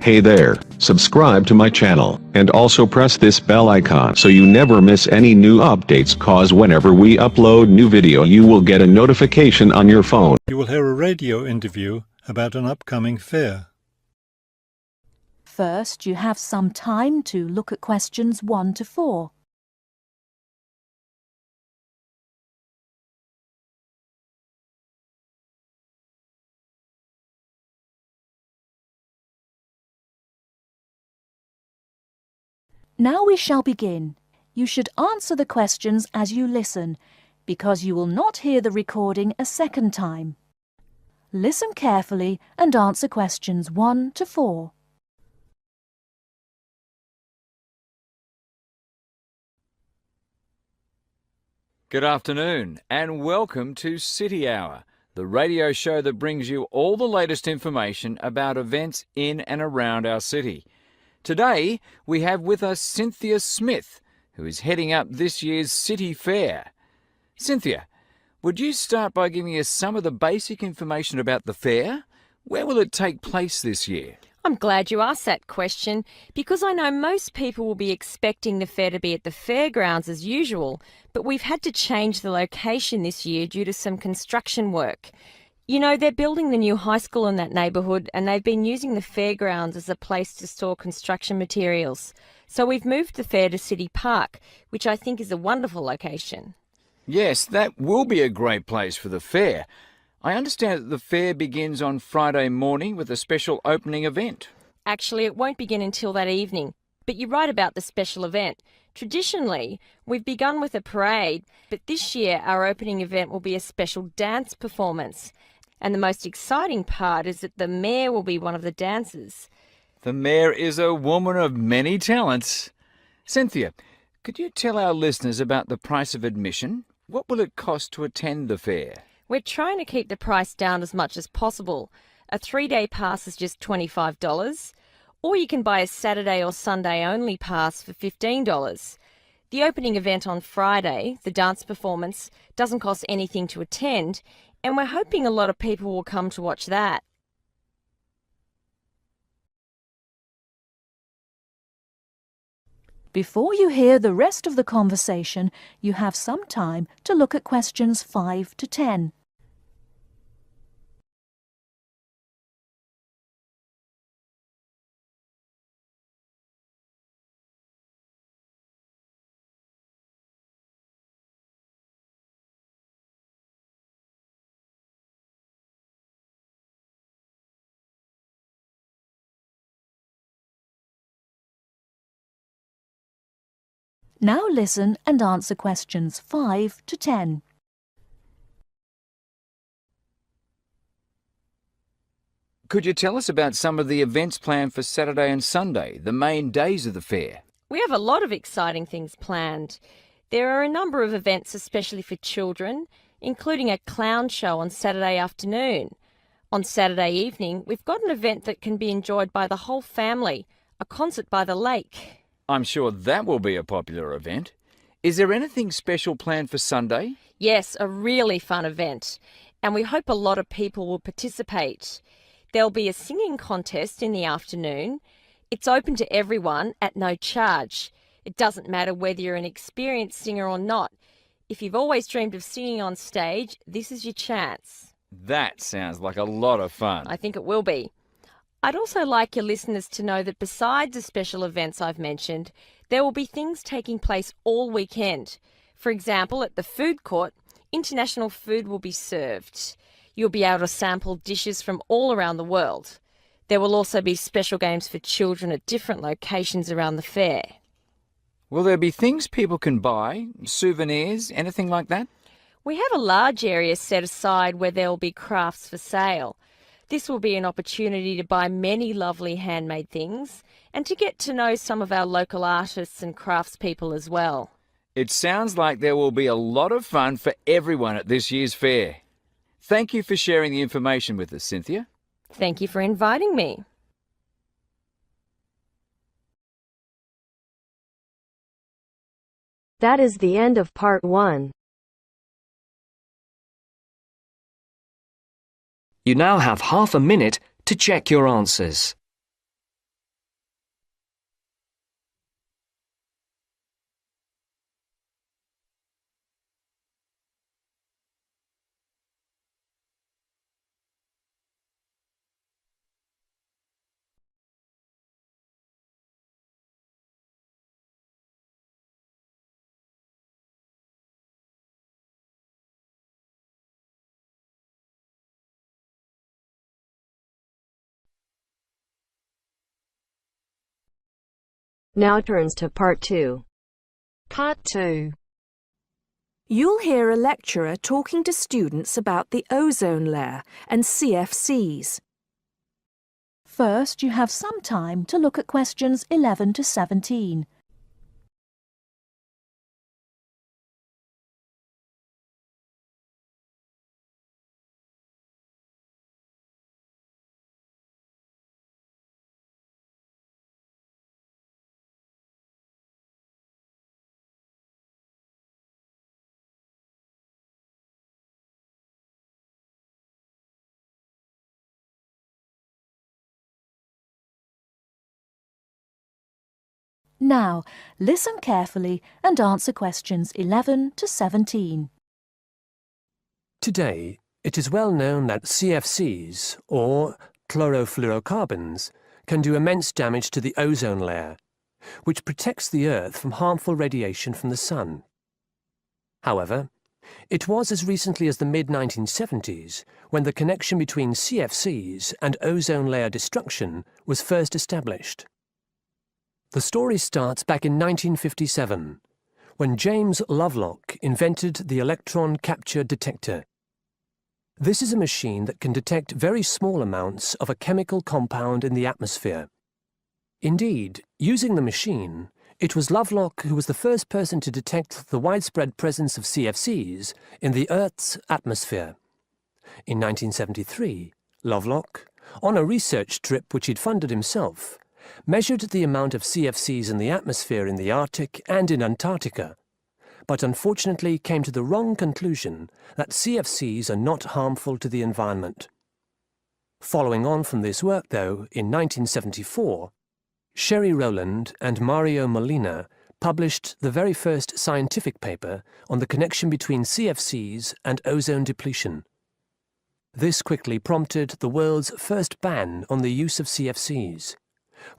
Hey there, subscribe to my channel, and also press this bell icon so you never miss any new updates, cause whenever we upload new video you will get a notification on your phone. You will hear a radio interview about an upcoming fair. First, you have some time to look at questions 1 to 4. Now we shall begin. You should answer the questions as you listen, because you will not hear the recording a second time. Listen carefully and answer questions 1 to 4. Good afternoon and welcome to City Hour, the radio show that brings you all the latest information about events in and around our city. Today we have with us Cynthia Smith, who is heading up this year's City Fair. Cynthia, would you start by giving us some of the basic information about the fair? Where will it take place this year? I'm glad you asked that question because I know most people will be expecting the fair to be at the fairgrounds as usual, but we've had to change the location this year due to some construction work. You know, they're building the new high school in that neighbourhood and they've been using the fairgrounds as a place to store construction materials. So we've moved the fair to City Park, which I think is a wonderful location. Yes, that will be a great place for the fair. I understand that the fair begins on Friday morning with a special opening event. Actually, it won't begin until that evening, but you're right about the special event. Traditionally, we've begun with a parade, but this year our opening event will be a special dance performance. And the most exciting part is that the mayor will be one of the dancers. The mayor is a woman of many talents. Cynthia, could you tell our listeners about the price of admission? What will it cost to attend the fair? We're trying to keep the price down as much as possible. A 3-day pass is just $25, or you can buy a Saturday or Sunday only pass for $15. The opening event on Friday, the dance performance, doesn't cost anything to attend, and we're hoping a lot of people will come to watch that. Before you hear the rest of the conversation, you have some time to look at questions 5 to 10. Now listen and answer questions 5 to 10. Could you tell us about some of the events planned for Saturday and Sunday, the main days of the fair? We have a lot of exciting things planned. There are a number of events especially for children, including a clown show on Saturday afternoon. On Saturday evening, we've got an event that can be enjoyed by the whole family, a concert by the lake. I'm sure that will be a popular event. Is there anything special planned for Sunday? Yes, a really fun event, and we hope a lot of people will participate. There'll be a singing contest in the afternoon. It's open to everyone at no charge. It doesn't matter whether you're an experienced singer or not. If you've always dreamed of singing on stage, this is your chance. That sounds like a lot of fun. I think it will be. I'd also like your listeners to know that besides the special events I've mentioned, there will be things taking place all weekend. For example, at the food court, international food will be served. You'll be able to sample dishes from all around the world. There will also be special games for children at different locations around the fair. Will there be things people can buy, souvenirs, anything like that? We have a large area set aside where there will be crafts for sale. This will be an opportunity to buy many lovely handmade things and to get to know some of our local artists and craftspeople as well. It sounds like there will be a lot of fun for everyone at this year's fair. Thank you for sharing the information with us, Cynthia. Thank you for inviting me. That is the end of part 1. You now have half a minute to check your answers. Now turns to Part 2. Part 2. You'll hear a lecturer talking to students about the ozone layer and CFCs. First, you have some time to look at questions 11 to 17. Now, listen carefully and answer questions 11 to 17. Today, it is well known that CFCs, or chlorofluorocarbons, can do immense damage to the ozone layer, which protects the Earth from harmful radiation from the Sun. However, it was as recently as the mid-1970s when the connection between CFCs and ozone layer destruction was first established. The story starts back in 1957, when James Lovelock invented the electron capture detector. This is a machine that can detect very small amounts of a chemical compound in the atmosphere. Indeed, using the machine, it was Lovelock who was the first person to detect the widespread presence of CFCs in the Earth's atmosphere. In 1973, Lovelock, on a research trip which he'd funded himself, measured the amount of CFCs in the atmosphere in the Arctic and in Antarctica, but unfortunately came to the wrong conclusion that CFCs are not harmful to the environment. Following on from this work, though, in 1974, Sherry Rowland and Mario Molina published the very first scientific paper on the connection between CFCs and ozone depletion. This quickly prompted the world's first ban on the use of CFCs,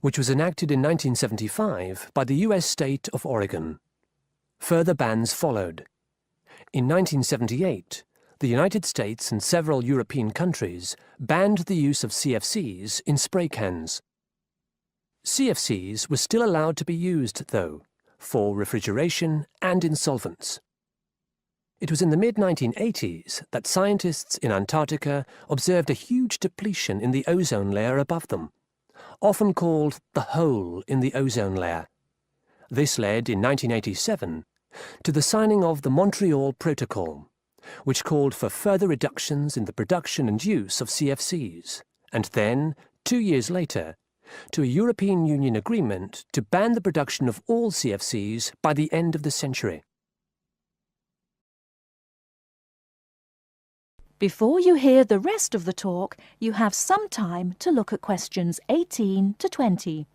which was enacted in 1975 by the US state of Oregon. Further bans followed. In 1978, the United States and several European countries banned the use of CFCs in spray cans. CFCs were still allowed to be used, though, for refrigeration and in solvents. It was in the mid-1980s that scientists in Antarctica observed a huge depletion in the ozone layer above them, often called the hole in the ozone layer. This led, in 1987, to the signing of the Montreal Protocol, which called for further reductions in the production and use of CFCs, and then, 2 years later, to a European Union agreement to ban the production of all CFCs by the end of the century. Before you hear the rest of the talk, you have some time to look at questions 18 to 20.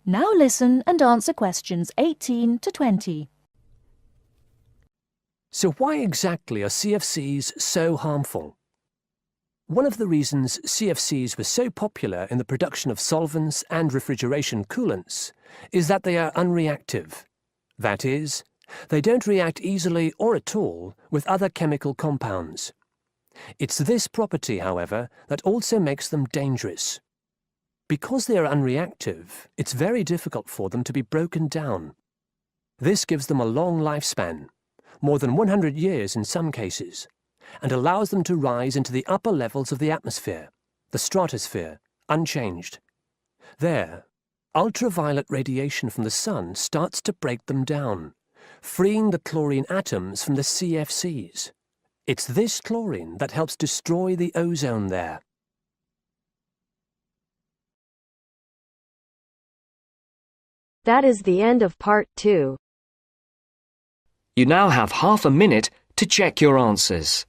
Now listen and answer questions 18 to 20. So why exactly are CFCs so harmful? One of the reasons CFCs were so popular in the production of solvents and refrigeration coolants is that they are unreactive. That is, they don't react easily or at all with other chemical compounds. It's this property, however, that also makes them dangerous. Because they are unreactive, it's very difficult for them to be broken down. This gives them a long lifespan, more than 100 years in some cases, and allows them to rise into the upper levels of the atmosphere, the stratosphere, unchanged. There, ultraviolet radiation from the sun starts to break them down, freeing the chlorine atoms from the CFCs. It's this chlorine that helps destroy the ozone there. That is the end of Part 2. You now have half a minute to check your answers.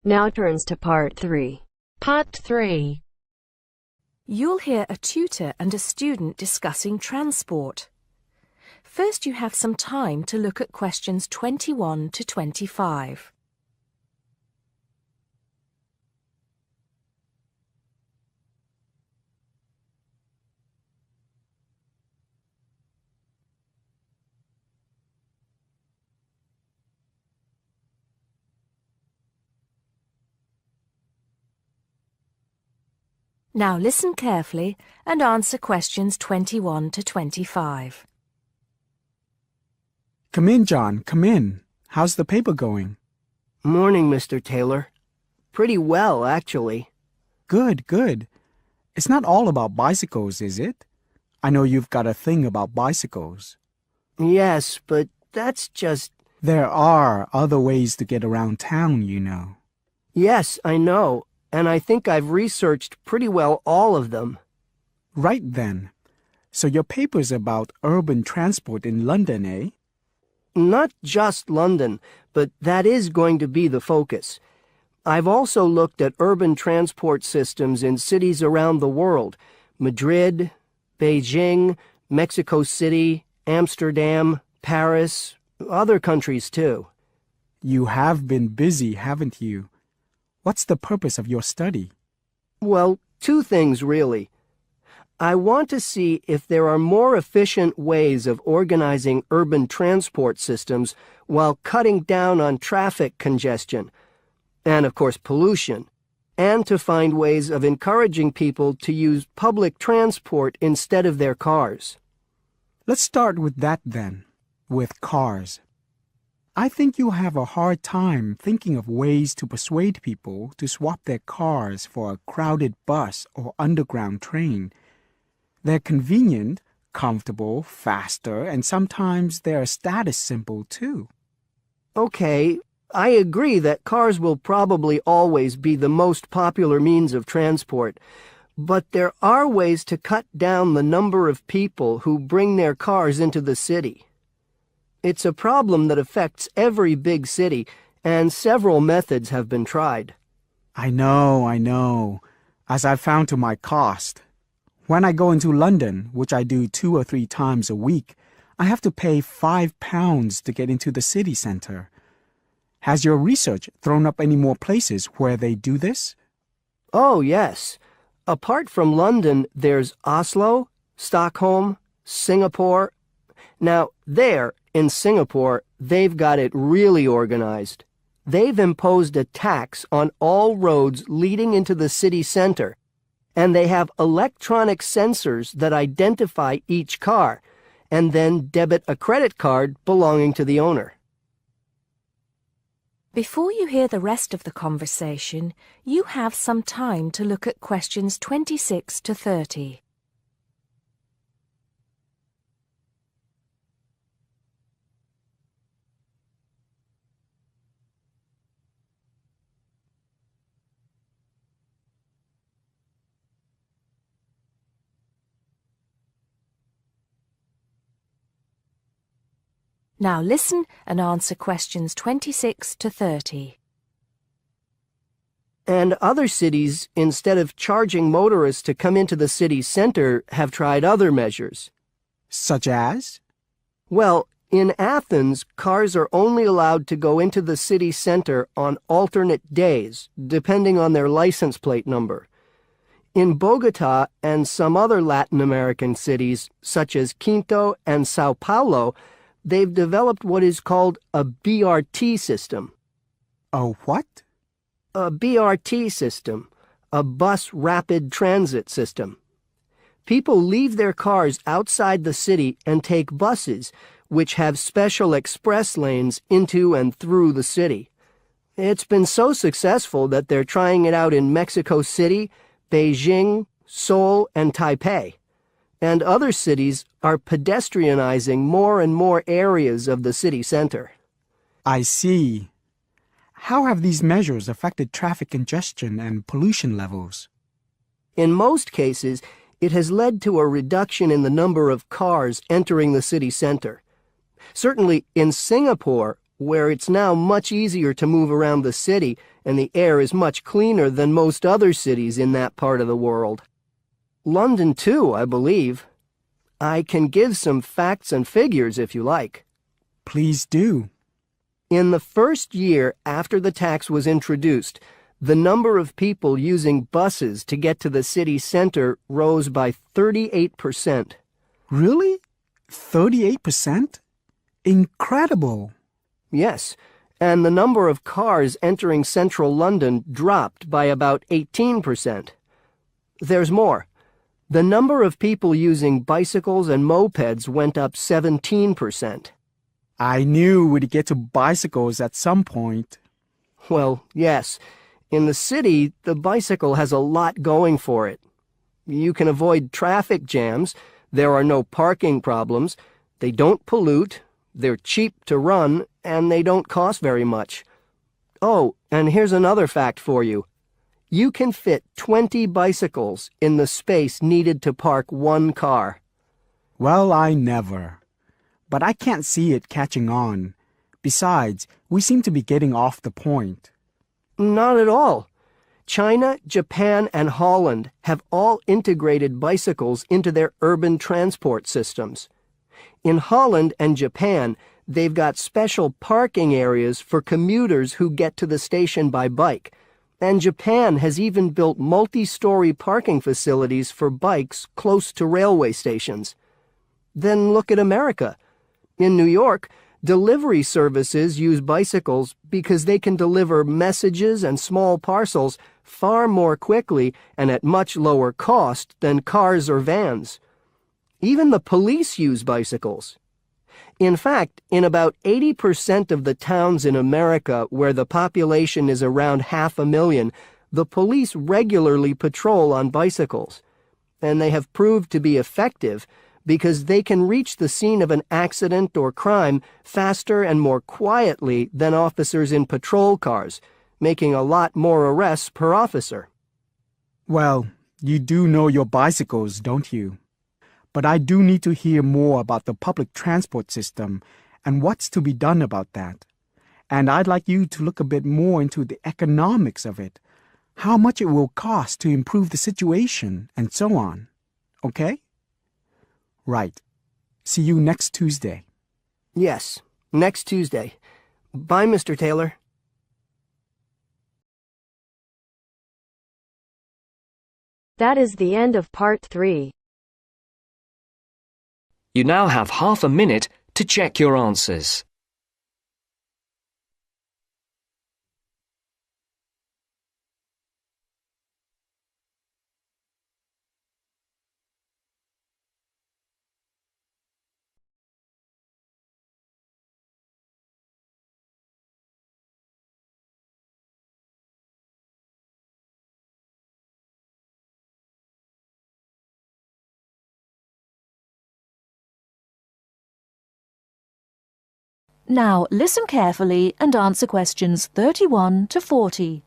Now turns to part 3. Part 3. You'll hear a tutor and a student discussing transport. First, you have some time to look at questions 21 to 25. Now listen carefully and answer questions 21 to 25. Come in, John, come in. How's the paper going? Morning, Mr. Taylor. Pretty well, actually. Good, good. It's not all about bicycles, is it? I know you've got a thing about bicycles. Yes, but that's just... There are other ways to get around town, you know. Yes, I know, and I think I've researched pretty well all of them. Right then. So your paper's about urban transport in London, eh? Not just London, but that is going to be the focus. I've also looked at urban transport systems in cities around the world: Madrid, Beijing, Mexico City, Amsterdam, Paris, other countries too. You have been busy, haven't you? What's the purpose of your study? Well, two things really. I want to see if there are more efficient ways of organizing urban transport systems while cutting down on traffic congestion, and of course pollution, and to find ways of encouraging people to use public transport instead of their cars. Let's start with that then, with cars. I think you'll have a hard time thinking of ways to persuade people to swap their cars for a crowded bus or underground train. They're convenient, comfortable, faster, and sometimes they're a status symbol too. Okay, I agree that cars will probably always be the most popular means of transport, but there are ways to cut down the number of people who bring their cars into the city. It's a problem that affects every big city, and several methods have been tried. I know, as I've found to my cost. When I go into London, which I do 2 or 3 times a week, I have to pay £5 to get into the city centre. Has your research thrown up any more places where they do this? Oh, yes. Apart from London, there's Oslo, Stockholm, Singapore. Now, there, in Singapore, they've got it really organized. They've imposed a tax on all roads leading into the city center, and they have electronic sensors that identify each car, and then debit a credit card belonging to the owner. Before you hear the rest of the conversation, you have some time to look at questions 26 to 30. Now listen and answer questions 26 to 30. And other cities, instead of charging motorists to come into the city center, have tried other measures. Such as? Well, in Athens, cars are only allowed to go into the city center on alternate days, depending on their license plate number. In Bogota and some other Latin American cities, such as Quito and Sao Paulo, they've developed what is called a BRT system. A what? A BRT system, a bus rapid transit system. People leave their cars outside the city and take buses, which have special express lanes into and through the city. It's been so successful that they're trying it out in Mexico City, Beijing, Seoul, and Taipei. And other cities are pedestrianizing more and more areas of the city center. I see. How have these measures affected traffic congestion and pollution levels? In most cases, it has led to a reduction in the number of cars entering the city center. Certainly in Singapore, where it's now much easier to move around the city and the air is much cleaner than most other cities in that part of the world. London, too, I believe. I can give some facts and figures if you like. Please do. In the first year after the tax was introduced, the number of people using buses to get to the city center rose by 38%. Really? 38%? Incredible! Yes, and the number of cars entering central London dropped by about 18%. There's more. The number of people using bicycles and mopeds went up 17%. I knew we'd get to bicycles at some point. Well, yes. In the city, the bicycle has a lot going for it. You can avoid traffic jams, there are no parking problems, they don't pollute, they're cheap to run, and they don't cost very much. Oh, and here's another fact for you. You can fit 20 bicycles in the space needed to park one car. Well, I never. But I can't see it catching on. Besides, we seem to be getting off the point. Not at all. China, Japan, and Holland have all integrated bicycles into their urban transport systems. In Holland and Japan, they've got special parking areas for commuters who get to the station by bike, and Japan has even built multi-story parking facilities for bikes close to railway stations. Then look at America. In New York, delivery services use bicycles because they can deliver messages and small parcels far more quickly and at much lower cost than cars or vans. Even the police use bicycles. In fact, in about 80% of the towns in America where the population is around 500,000, the police regularly patrol on bicycles. And they have proved to be effective because they can reach the scene of an accident or crime faster and more quietly than officers in patrol cars, making a lot more arrests per officer. Well, you do know your bicycles, don't you? But I do need to hear more about the public transport system and what's to be done about that. And I'd like you to look a bit more into the economics of it, how much it will cost to improve the situation, and so on. Okay? Right. See you next Tuesday. Yes, next Tuesday. Bye, Mr. Taylor. That is the end of part 3. You now have half a minute to check your answers. Now listen carefully and answer questions 31 to 40.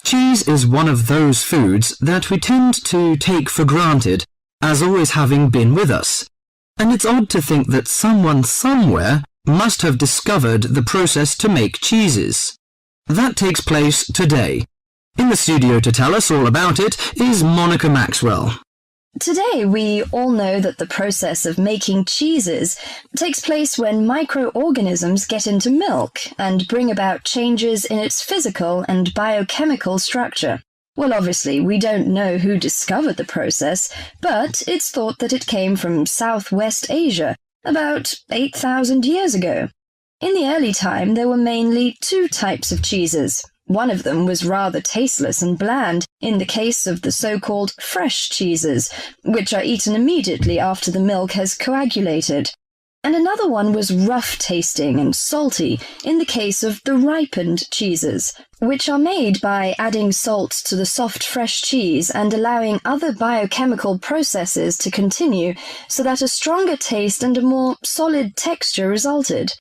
Cheese is one of those foods that we tend to take for granted as always having been with us. And it's odd to think that someone somewhere must have discovered the process to make cheeses. That takes place today. In the studio to tell us all about it is Monica Maxwell. Today, we all know that the process of making cheeses takes place when microorganisms get into milk and bring about changes in its physical and biochemical structure. Well, obviously, we don't know who discovered the process, but it's thought that it came from Southwest Asia about 8,000 years ago. In the early time, there were mainly two types of cheeses. One of them was rather tasteless and bland, in the case of the so-called fresh cheeses, which are eaten immediately after the milk has coagulated. And another one was rough-tasting and salty, in the case of the ripened cheeses, which are made by adding salt to the soft fresh cheese and allowing other biochemical processes to continue so that a stronger taste and a more solid texture resulted.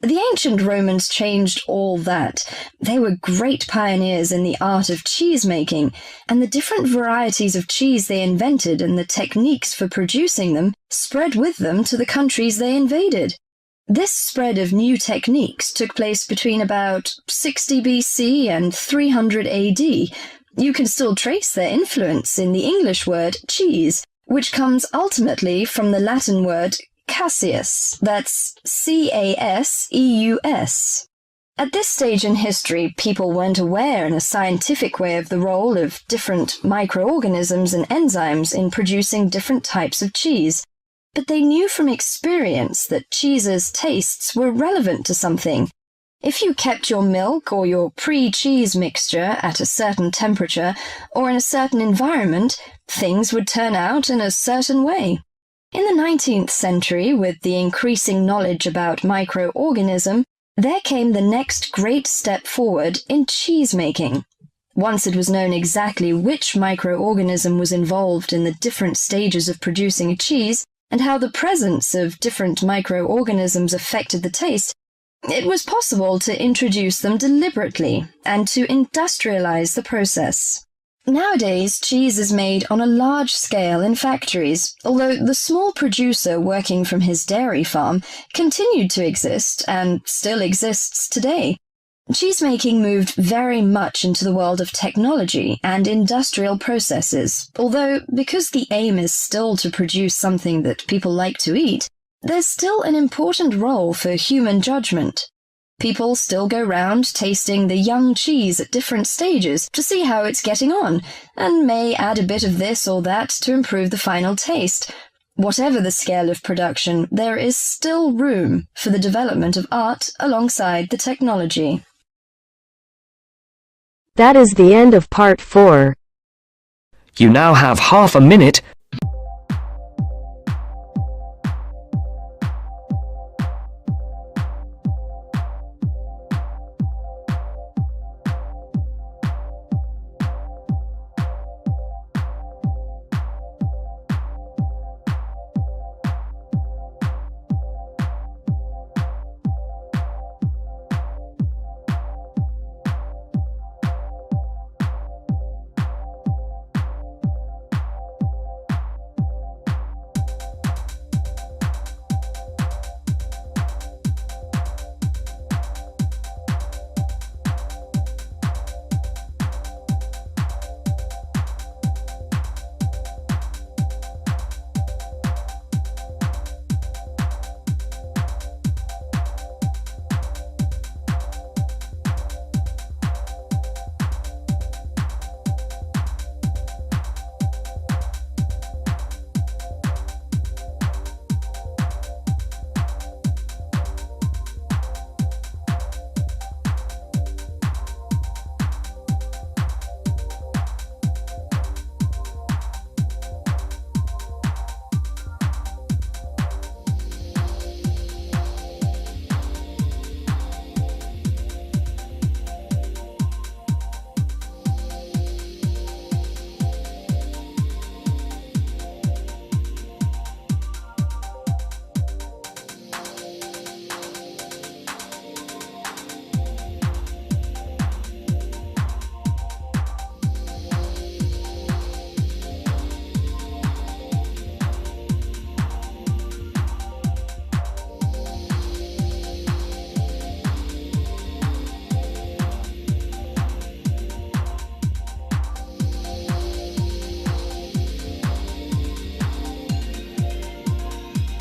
The ancient Romans changed all that. They were great pioneers in the art of cheese-making, and the different varieties of cheese they invented and the techniques for producing them spread with them to the countries they invaded. This spread of new techniques took place between about 60 BC and 300 AD. You can still trace their influence in the English word cheese, which comes ultimately from the Latin word caseus, that's C-A-S-E-U-S. At this stage in history, people weren't aware in a scientific way of the role of different microorganisms and enzymes in producing different types of cheese, but they knew from experience that cheese's tastes were relevant to something. If you kept your milk or your pre-cheese mixture at a certain temperature or in a certain environment, things would turn out in a certain way. In the 19th century, with the increasing knowledge about microorganism, there came the next great step forward in cheese making. Once it was known exactly which microorganism was involved in the different stages of producing a cheese, and how the presence of different microorganisms affected the taste, it was possible to introduce them deliberately and to industrialize the process. Nowadays, cheese is made on a large scale in factories, although the small producer working from his dairy farm continued to exist and still exists today. Cheesemaking moved very much into the world of technology and industrial processes, although because the aim is still to produce something that people like to eat, there's still an important role for human judgment. People still go round tasting the young cheese at different stages to see how it's getting on, and may add a bit of this or that to improve the final taste. Whatever the scale of production, there is still room for the development of art alongside the technology. That is the end of part 4. You now have half a minute